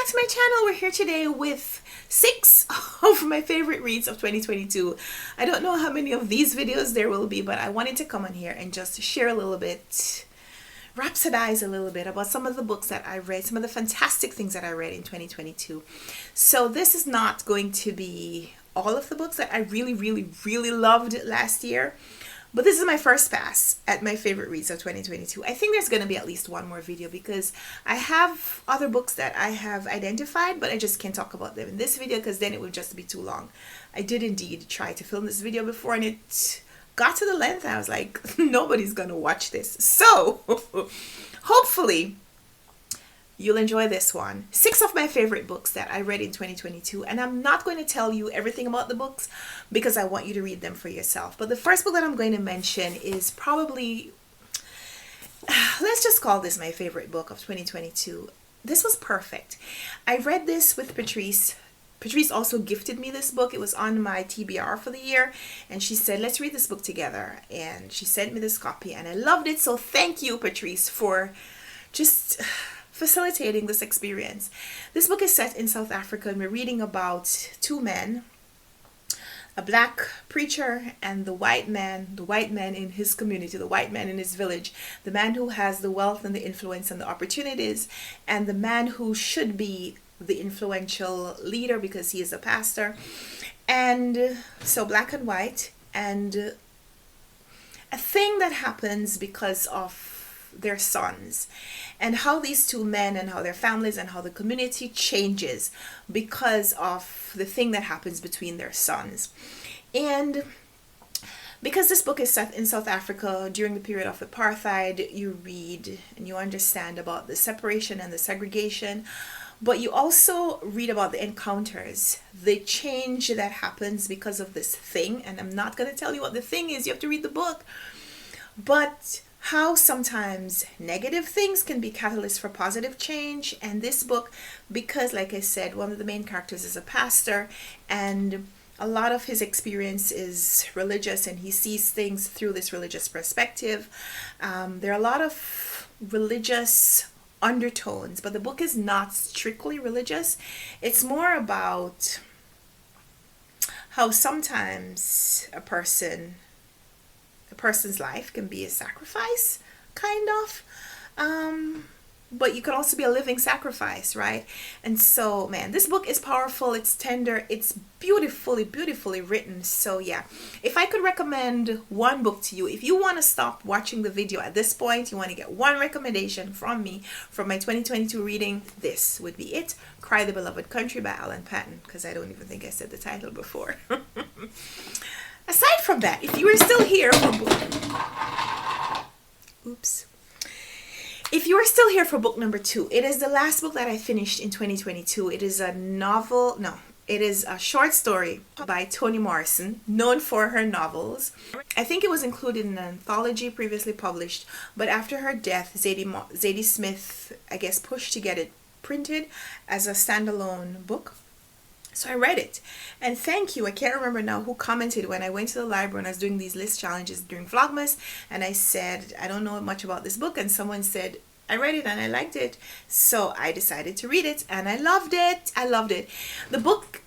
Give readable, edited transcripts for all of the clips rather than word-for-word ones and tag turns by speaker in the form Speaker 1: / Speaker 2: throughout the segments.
Speaker 1: to my channel. We're here today with 6 of my favorite reads of 2022. I don't know how many of these videos there will be, but I wanted to come on here and just share a little bit, rhapsodize a little bit about some of the books that I read, some of the fantastic things that I read in 2022. So this is not going to be all of the books that I really loved last year, but this is my first pass at my favorite reads of 2022. I think there's going to be at least one more video because I have other books that I have identified, but I just can't talk about them in this video because then it would just be too long. I did indeed try to film this video before and it got to the length I was like, nobody's going to watch this. So hopefully you'll enjoy this one. 6 of my favorite books that I read in 2022, and I'm not going to tell you everything about the books because I want you to read them for yourself. But the first book that I'm going to mention is probably, let's just call this my favorite book of 2022. This was perfect. I read this with Patrice. Patrice also gifted me this book. It was on my TBR for the year, and she said, let's read this book together. And she sent me this copy, and I loved it. So thank you, Patrice, for just facilitating this experience. This book is set in South Africa, and we're reading about 2 men, a black preacher and the white man in his community, the white man in his village, the man who has the wealth and the influence and the opportunities, and the man who should be the influential leader because he is a pastor. And so black and white, and a thing that happens because of their sons, and how these 2 men and how their families and how the community changes because of the thing that happens between their sons. And because this book is set in South Africa during the period of apartheid, you read and you understand about the separation and the segregation, but you also read about the encounters, the change that happens because of this thing. And I'm not going to tell you what the thing is, you have to read the book. But how sometimes negative things can be catalysts for positive change. And this book, because like I said, one of the main characters is a pastor, and a lot of his experience is religious, and he sees things through this religious perspective. There are a lot of religious undertones, but the book is not strictly religious. It's more about how sometimes a person's life can be a sacrifice, kind of, but you could also be a living sacrifice, right? And so, man, this book is powerful, it's tender, it's beautifully written. So yeah, if I could recommend one book to you, if you want to stop watching the video at this point, you want to get one recommendation from me from my 2022 reading, this would be it. Cry the Beloved Country by Alan Paton, because I don't even think I said the title before. Aside from that, if you are still here for If you are still here for book number 2, it is the last book that I finished in 2022. It is a novel, it is a short story by Toni Morrison, known for her novels. I think it was included in an anthology previously published, but after her death, Zadie Smith, I guess, pushed to get it printed as a standalone book. So I read it, and thank you. I can't remember now who commented when I went to the library and I was doing these list challenges during Vlogmas, and I said, I don't know much about this book, and someone said, I read it and I liked it. So I decided to read it and I loved it.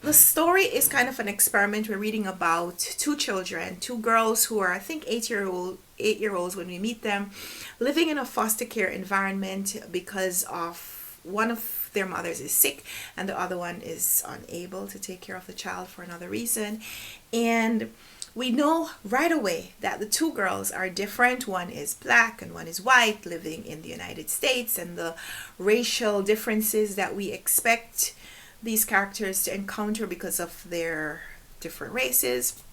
Speaker 1: The story is kind of an experiment. We're reading about 2 children, 2 girls who are, I think, 8-year-olds when we meet them, living in a foster care environment because of one of their mothers is sick and the other one is unable to take care of the child for another reason. And we know right away that the 2 girls are different. One is black and one is white, living in the United States, and the racial differences that we expect these characters to encounter because of their different races.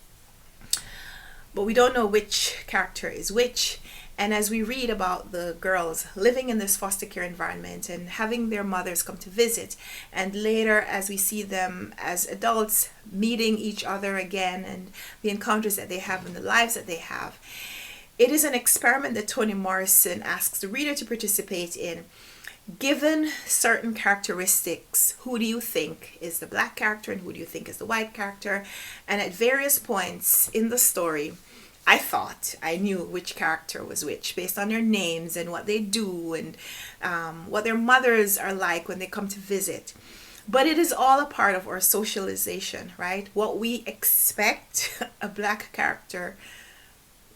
Speaker 1: But we don't know which character is which. And as we read about the girls living in this foster care environment and having their mothers come to visit, and later as we see them as adults meeting each other again and the encounters that they have and the lives that they have, it is an experiment that Toni Morrison asks the reader to participate in. Given certain characteristics, who do you think is the black character and who do you think is the white character? And at various points in the story, I thought I knew which character was which based on their names and what they do and what their mothers are like when they come to visit. But it is all a part of our socialization, right? What we expect a black character,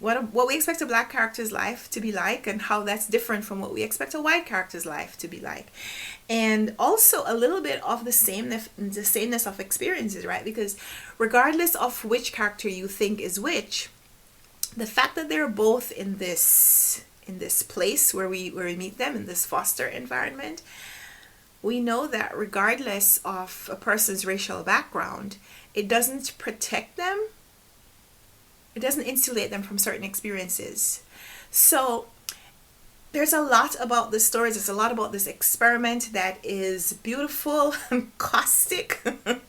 Speaker 1: what we expect a black character's life to be like, and how that's different from what we expect a white character's life to be like. And also a little bit of the sameness of experiences, right? Because regardless of which character you think is which, the fact that they're both in this place where we meet them, in this foster environment, we know that regardless of a person's racial background, it doesn't protect them. It doesn't insulate them from certain experiences. So there's a lot about this story. There's a lot about this experiment that is beautiful and caustic.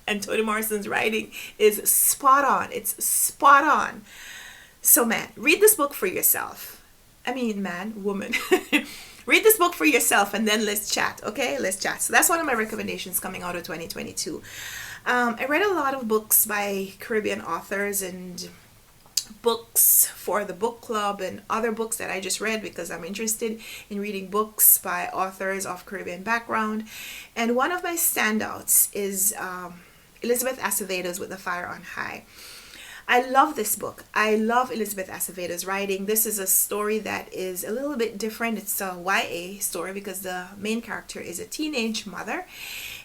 Speaker 1: And Toni Morrison's writing is spot on. It's spot on. So man, read this book for yourself. I mean, man, woman. Read this book for yourself and then let's chat, okay? Let's chat. So that's one of my recommendations coming out of 2022. I read a lot of books by Caribbean authors and books for the book club and other books that I just read because I'm interested in reading books by authors of Caribbean background. And one of my standouts is Elizabeth Acevedo's With the Fire on High. I love this book. I love Elizabeth Acevedo's writing. This is a story that is a little bit different. It's a YA story because the main character is a teenage mother.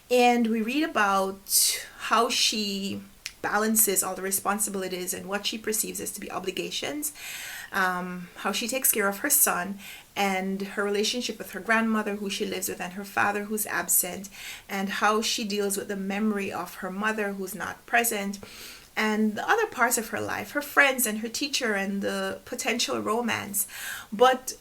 Speaker 1: And we read about how she balances all the responsibilities and what she perceives as to be obligations, how she takes care of her son and her relationship with her grandmother who she lives with and her father who's absent, and how she deals with the memory of her mother who's not present, and the other parts of her life, her friends and her teacher and the potential romance. But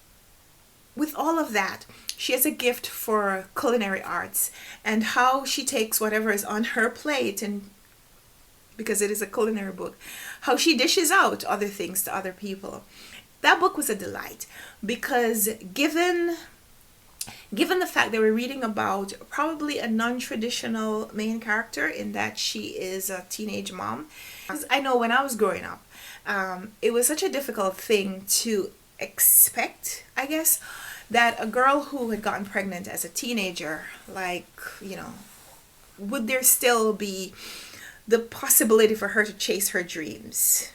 Speaker 1: with all of that, she has a gift for culinary arts and how she takes whatever is on her plate, and because it is a culinary book, how she dishes out other things to other people. That book was a delight because given the fact that we're reading about probably a non-traditional main character in that she is a teenage mom. I know when I was growing up, it was such a difficult thing to expect, I guess, that a girl who had gotten pregnant as a teenager, like, would there still be the possibility for her to chase her dreams?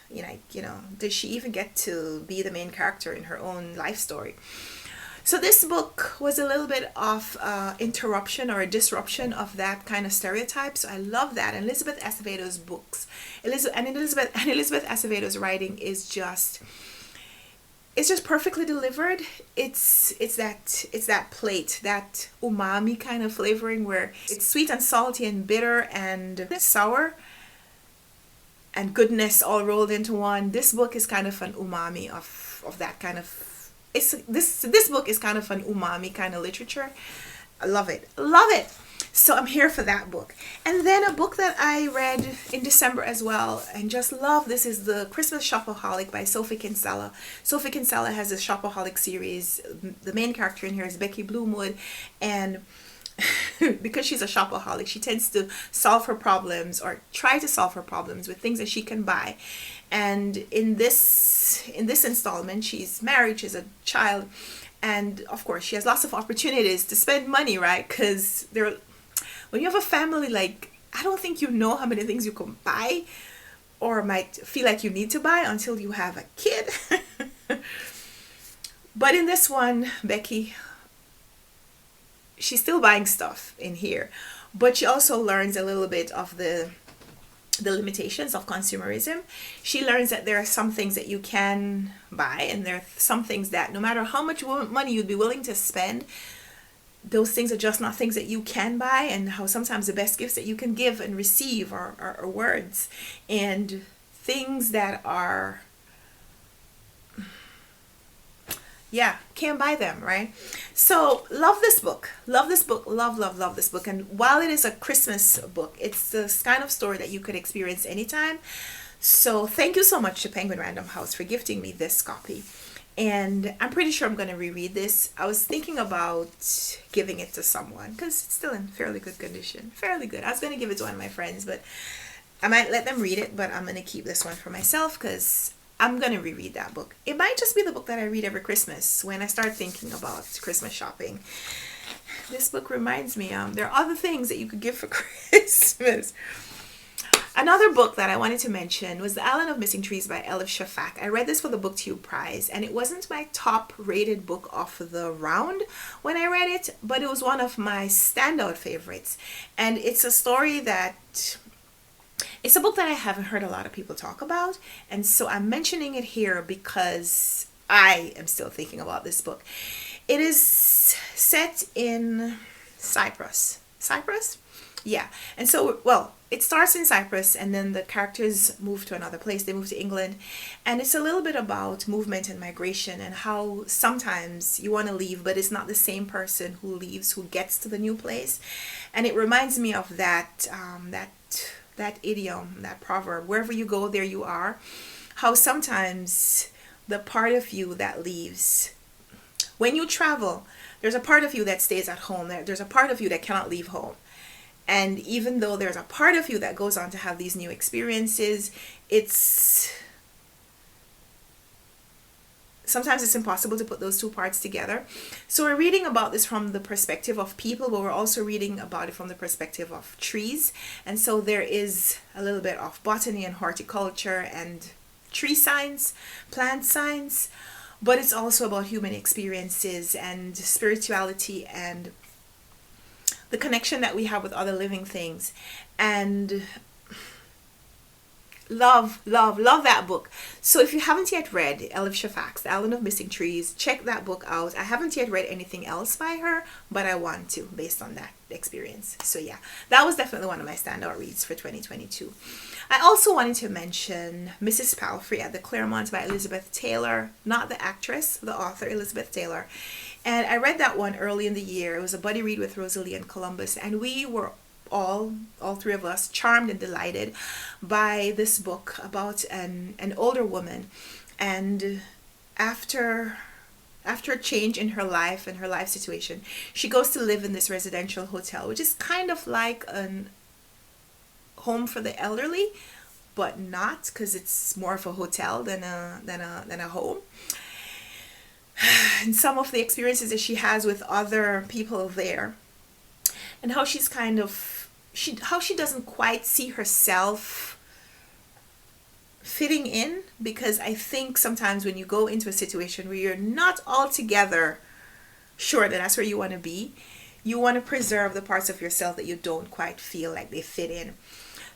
Speaker 1: Does she even get to be the main character in her own life story? So this book was a little bit of interruption or a disruption of that kind of stereotype. So I love that. And Elizabeth Acevedo's books, Elizabeth Acevedo's writing is just perfectly delivered. It's that plate, that umami kind of flavoring where it's sweet and salty and bitter and sour and goodness all rolled into one. This book is kind of an umami of that kind of. This book is kind of an umami kind of literature. I love it. So I'm here for that book. And then a book that I read in December as well and just love, this is the Christmas Shopaholic by Sophie Kinsella. Sophie Kinsella has a Shopaholic series. The main character in here is Becky Bloomwood, and because she's a shopaholic, she tends to solve her problems or try to solve her problems with things that she can buy. And in this installment, she's married, she has a child, and of course she has lots of opportunities to spend money, right? Because when you have a family, like, I don't think you know how many things you can buy or might feel like you need to buy until you have a kid. But in this one, Becky, she's still buying stuff in here, but she also learns a little bit of the limitations of consumerism. She learns that there are some things that you can buy, and there are some things that no matter how much money you'd be willing to spend, those things are just not things that you can buy, and how sometimes the best gifts that you can give and receive are words and things that are can't buy them, right? So love this book, love this book. And while it is a Christmas book, it's this kind of story that you could experience anytime. So thank you so much to Penguin Random House for gifting me this copy, and I'm pretty sure I'm going to reread this. I was thinking about giving it to someone because it's still in fairly good condition. I was going to give it to one of my friends, but I might let them read it, but I'm going to keep this one for myself because I'm going to reread that book. It might just be the book that I read every Christmas when I start thinking about Christmas shopping. This book reminds me, there are other things that you could give for Christmas. Another book that I wanted to mention was The Island of Missing Trees by Elif Shafak. I read this for the BookTube Prize, and it wasn't my top rated book of the round when I read it, but it was one of my standout favorites. And it's a story that, it's a book that I haven't heard a lot of people talk about, and so I'm mentioning it here because I am still thinking about this book. It is set in Cyprus. Cyprus? Yeah. And so, well, it starts in Cyprus, and then the characters move to another place. They move to England, and it's a little bit about movement and migration and how sometimes you want to leave, but it's not the same person who leaves who gets to the new place. And it reminds me of that idiom, that proverb, wherever you go, there you are. How sometimes the part of you that leaves, when you travel, there's a part of you that stays at home. There's a part of you that cannot leave home. And even though there's a part of you that goes on to have these new experiences, sometimes it's impossible to put those two parts together. So we're reading about this from the perspective of people, but we're also reading about it from the perspective of trees. And so there is a little bit of botany and horticulture and tree science, plant science, but it's also about human experiences and spirituality and the connection that we have with other living things. And love that book. So if you haven't yet read Elif Shafak's The Island of Missing Trees, check that book out. I haven't yet read anything else by her, but I want to based on that experience. So yeah, that was definitely one of my standout reads for 2022. I also wanted to mention Mrs. Palfrey at the Claremont by Elizabeth Taylor, not the actress, the author Elizabeth Taylor. And I read that one early in the year. It was a buddy read with Rosalie and Columbus, and we were all three of us charmed and delighted by this book about an older woman, and after a change in her life and her life situation, she goes to live in this residential hotel, which is kind of like an home for the elderly, but not, because it's more of a hotel than a home. And some of the experiences that she has with other people there, and how she's kind of how she doesn't quite see herself fitting in, because I think sometimes when you go into a situation where you're not altogether sure that that's where you want to be, you want to preserve the parts of yourself that you don't quite feel like they fit in.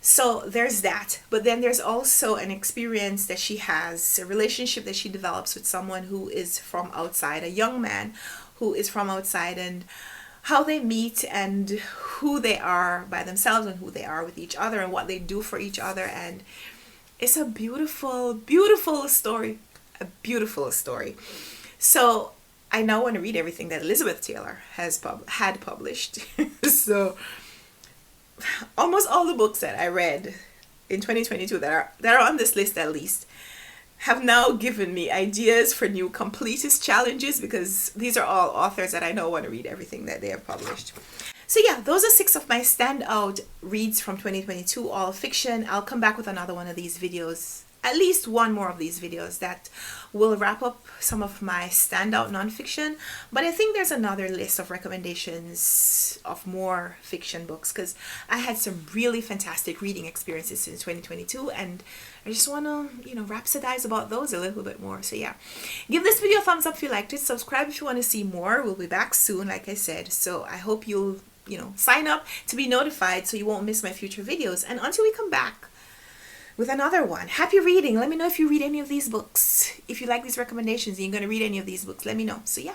Speaker 1: So there's that. But then there's also an experience that she has, a relationship that she develops with someone who is from outside, a young man who is from outside, and how they meet and who they are by themselves and who they are with each other and what they do for each other. And it's a beautiful, beautiful story. A beautiful story. So I now want to read everything that Elizabeth Taylor had published. So almost all the books that I read in 2022 that are on this list at least have now given me ideas for new completist challenges, because these are all authors that I know want to read everything that they have published. So yeah, those are 6 of my standout reads from 2022, all fiction. I'll come back with another one of these videos, at least one more of these videos that will wrap up some of my standout nonfiction. But I think there's another list of recommendations of more fiction books, because I had some really fantastic reading experiences in 2022, and I just want to, rhapsodize about those a little bit more. So yeah, give this video a thumbs up if you liked it. Subscribe if you want to see more. We'll be back soon, like I said. So I hope you'll, sign up to be notified so you won't miss my future videos. And until we come back with another one, happy reading. Let me know if you read any of these books. If you like these recommendations and you're going to read any of these books, let me know. So yeah,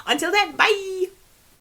Speaker 1: until then, bye.